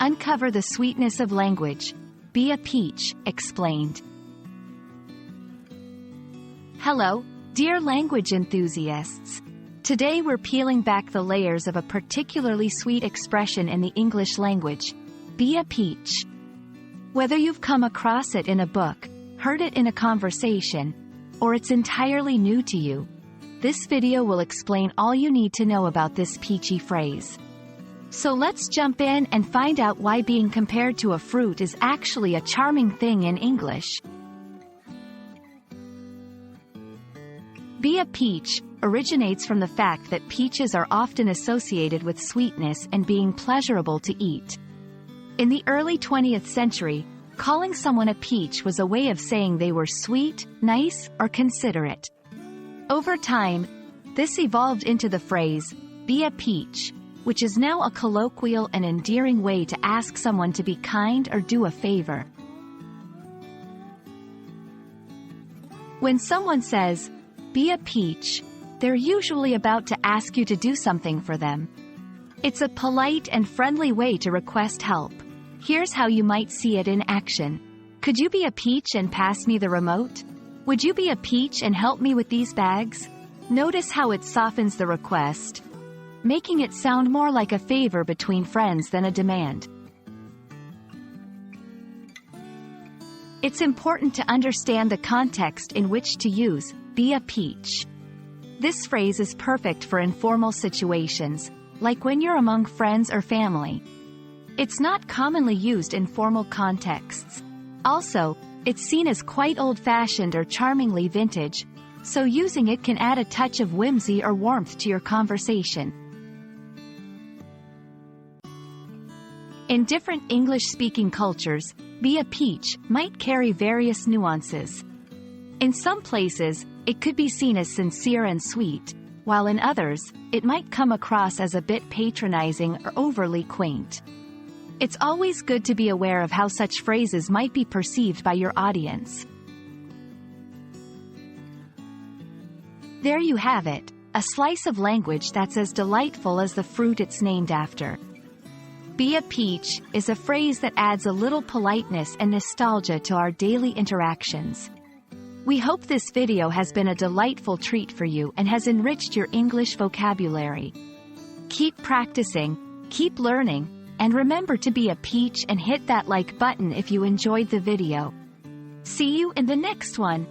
Uncover the sweetness of language. Be a peach, explained. Hello, dear language enthusiasts. Today we're peeling back the layers of a particularly sweet expression in the English language. Be a peach. Whether you've come across it in a book, heard it in a conversation, or it's entirely new to you, this video will explain all you need to know about this peachy phrase. So let's jump in and find out why being compared to a fruit is actually a charming thing in English. Be a peach originates from the fact that peaches are often associated with sweetness and being pleasurable to eat. In the early 20th century, calling someone a peach was a way of saying they were sweet, nice, or considerate. Over time, this evolved into the phrase, be a peach, which is now a colloquial and endearing way to ask someone to be kind or do a favor. When someone says, be a peach, they're usually about to ask you to do something for them. It's a polite and friendly way to request help. Here's how you might see it in action. Could you be a peach and pass me the remote? Would you be a peach and help me with these bags? Notice how it softens the request, making it sound more like a favor between friends than a demand. It's important to understand the context in which to use be a peach. This phrase is perfect for informal situations, like when you're among friends or family. It's not commonly used in formal contexts. Also, it's seen as quite old-fashioned or charmingly vintage, so using it can add a touch of whimsy or warmth to your conversation. In different English-speaking cultures, be a peach might carry various nuances. In some places, it could be seen as sincere and sweet, while in others, it might come across as a bit patronizing or overly quaint. It's always good to be aware of how such phrases might be perceived by your audience. There you have it, a slice of language that's as delightful as the fruit it's named after. Be a peach is a phrase that adds a little politeness and nostalgia to our daily interactions. We hope this video has been a delightful treat for you and has enriched your English vocabulary. Keep practicing, keep learning, and remember to be a peach and hit that like button if you enjoyed the video. See you in the next one.